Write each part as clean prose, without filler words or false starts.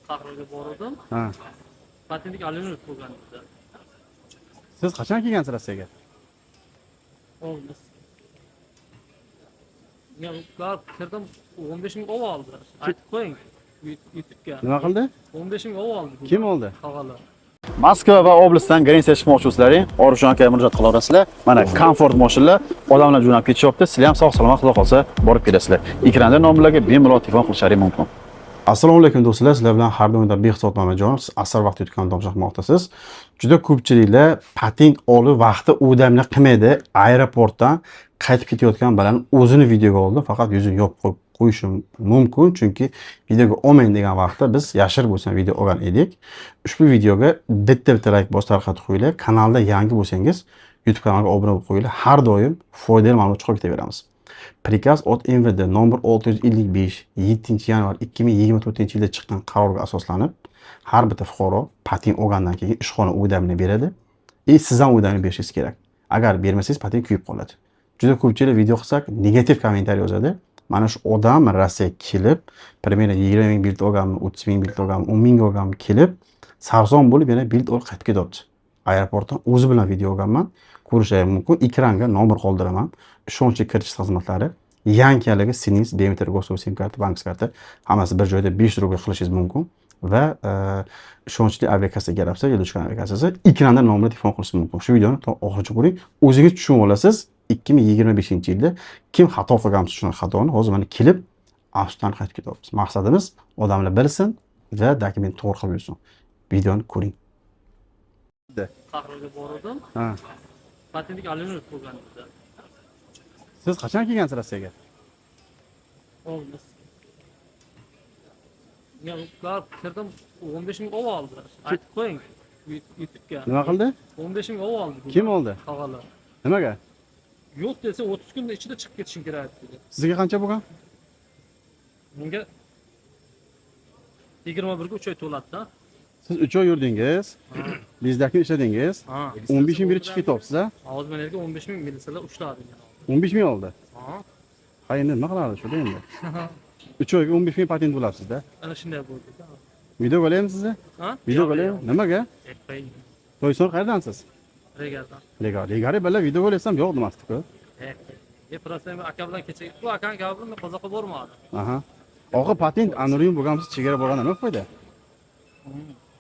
Qahraga bordim. Ha. Patentlik olinib bo'lgan edi. Siz qachon kelgansiz Rossiyaga? Olmaz. Ya ular kirdim 15 ming ov oldi. Aytib qo'ying. YouTube'ga. Nima qildi? 15 ming ov oldi. Kim oldi? Tog'alar. Moskva va oblastdan Grensiya chiqmoqchi bo'lsalaring, Orifjon akaga murojaat qila olasizlar. Mana komfort mashinalar odamlar jo'nab ketishyapti. Sizlar ham sog' salomat xudo xolsa borib kelasizlar. Ekranda nomlarga bemalol telefon qilishlaring mumkin. Assalomu alaykum do'stlar, sizlar bilan har doimda Behzod Mamajonov. Siz asar vaqt yutgan tomoshabmoqdasiz. Juda ko'pchiliklar patent olib vaqti o'damni qilmaydi. Aeroportdan qaytib ketayotgan bilan o'zini videoga oldi, faqat yuzini yopib qo'yishim mumkin, chunki videoga olmang degan vaqtda biz yashirib bo'lsa video olgan edik. Ushbu videoga bitta like bosib tarqatib qo'yinglar. Kanalda yangi bo'lsangiz YouTube kanaliga obuna bo'lib qo'yinglar. Har doim foydali ma'lumot chiqarib ketaveramiz. Prikaz от MVD nomor 655 7-yanvar 2024-yilda chiqqan qarorga asoslanib, har bitta fuqaro patent olgandan keyin ishxona o'damini beradi. Siz ham o'damni berishingiz kerak. Agar bermasangiz patent kuyib qoladi. Juda ko'pchilik video qilsak negativ kommentariy yozadi. Mana shu odam Rossiyaga kelib, примерно 20 ming bilet olganmi, 30 ming bilet olganmi, 10 ming olganmi kelib, sarson bo'lib yana bilet olib qaytib ketyapti. Aeroportdan o'zi bilan video olganman. Ko'rishingiz mumkin. Ekranga nomer qoldiraman. Ishonchli kirish xizmatlari, yankaligi siningiz biometrik go'sov sim karta, bank karta hammasi bir joyda 5 rubl qilishingiz mumkin va ishonchli aviakassaga qarabsa, yo'lovchi aviakassasi ekranda nomerga telefon qilishingiz mumkin. Shu videoni oxirigacha ko'ring. O'zingiz tushunib olasiz. 2025-yilda kim xato qilganmi shuni xatoni hozir mana kelib afsusdan qaytib ketyapmiz. Maqsadimiz odamlar bilsin va dokument to'g'ri qilib yursin. Videoni ko'ring. Qahraga bordim. Ha. Patentlik olinib bo'lgan edi. Siz qachon kelgansiz Rossiyaga? Olmaz. Ya ular kirdim 15 ming ov oldi. Aytib qo'ying. YouTube'ga. Nima qildi? 15 ming ov oldi. Kim oldi? Tog'alar. Nimaga? Yo'q desa 30 kun ichida chiqib ketishing kerak dedi. Sizga qancha bo'lgan? Menga 21 ga 3 oy to'ladi-da. Siz 3 oy yurdingiz. Bizdagi ishladingiz. 15 ming berib chiqib ketyapsiz a? Hozir menga 15 ming militsiyalar ushladi. 15 ming oldi. Ha. Ha endi nima qiladi shu endi? 3 oyga 15 ming patent bo'lasizda. Ana shunday bo'ldi-da. Video qo'yaymi sizga? Ha? Video qo'yaymi? Nimaga? To'yson qayerdansiz? Regardan. Legari bilan video qo'ysam yo'q demasdi-ku. Просто aka bilan kecha bu akani gapi bilan qozoqqa bormadi. Aha. Og'i patent anonim bo'lgansiz chegara bo'lganda nima foyda?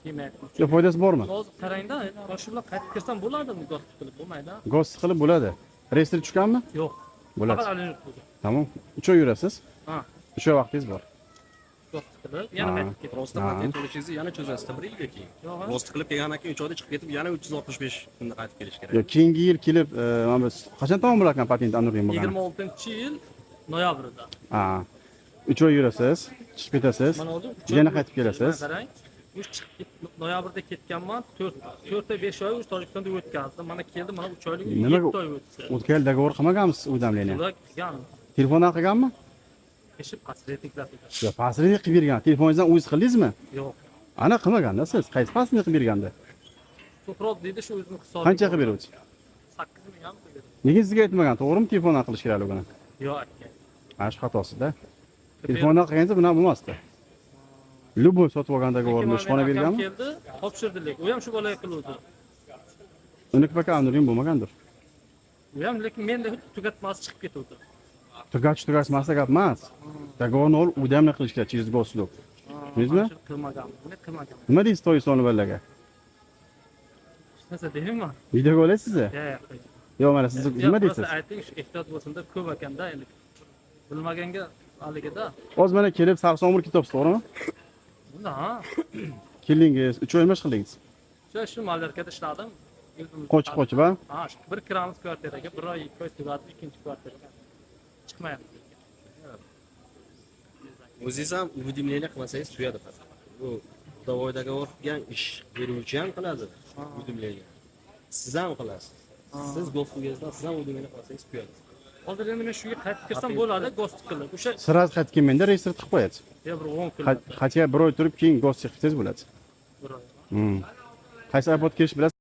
Demak, Yo'q foydasi bormi? hozir qarangda, shu bilan qaytib kirsam bo'ladimi? Gost qilib bo'lmaydi. Gost qilib bo'ladi. Reyestr tushganmi? Yo'q. Bo'ladi. Faqat olinib bo'ldi. Tamam. 3 oy yurasiz. Ha. 3 oy vaqtingiz bor. Gost qilib yana qaytib ketdim. Rostdan patent to'lashingizni yana cho'zasizda 1 yilga keyin. Rost qilib kelgandan keyin 3 oyda chiqib ketib, yana 365 kunda qaytib kelish kerak. Yo, keyingi yil kelib, mana biz qachon tamom bo'lar ekan patent anonim bo'lgan? 26-yil noyabrda. Ha. 3 oy yurasiz, chiqib ketasiz. Mana hozir Yana qaytib kelasiz. Qarang, uch chiqib noyabrda ketganman, 4 oy 5 oy Tojikistonda o'tkazdim. Mana keldim, mana 3 oylik 7 oy o'tdi. O'tgan yil dogovor qilmaganmisiz o'damlarni? Ular kelgan. Telefondan qilganmi? Eshib pasretniklar. Yo'q, pasrlik qilib bergan. Telefoningizdan o'zingiz qildingizmi? Yo'q. Ana qilmaganda siz. Qaysi pasrlik qilib berganda? Suhrot dedi shu o'zining hisobiga. Qancha qilib beruvchi? 8 ming ham qilib. Nega sizga aytmagan? To'g'rimi telefondan qilish kerakligini? Yo'q aka. Mana shu xatosida. Telefondan qilganingizda bunaqa bo'lmasdi. Luboy sotib olgan dogovorni ishxona berganmi? Keldi, topshirdilar. U ham shu bolaga qiluvdi. Uni paka anonim bo'lmagandir. U ham lekin menda tugatmasi chiqib ketuvdi. Tugatmasa gap emas. Dogovorni olib o'damni qilish kerak, через госуслуг. Tushundingizmi? Qilmagan. Buni qilmagan. Nima deysiz To'ysonni bolaga? Nasa deyman? Video olasizmi? Yo'q. Yo'q, mana siz nima deysiz? Ayting, shu ehtiyot bo'lsin-da, ko'p ekanda endi. Bilmaganga haligida. Hozir mana kelib sarson bo'lib ketyapsiz, to'g'rimi? Bunda ha. Keldingiz, 3 oy nima qildingiz? Shu mallarkada ishladim. Qochib, ha? Ha, bir kiramiz kvartiraga, bir oy, 2 oy tugatib, ikkinchi kvartiraga chiqmayapti. O'zingiz ham уведомление qilmasangiz tuyadi faqat. Bu dovoy dogovor qilgan ish beruvchi ham qiladi уведомление. Siz ham qilasiz. Siz go'stingizdan siz ham уведомление qilsangiz tuyadi. Hozir endi men shuga qaytib kirsam bo'ladi, gost qilib. O'sha Siraz qaytib kelmanda reyestr qilib qo'yasiz. bir 10 kun. Qancha bir oy turib keyin gost qilsangiz bo'ladi. Bir oy. Qaysi aeroport kelish bilasiz?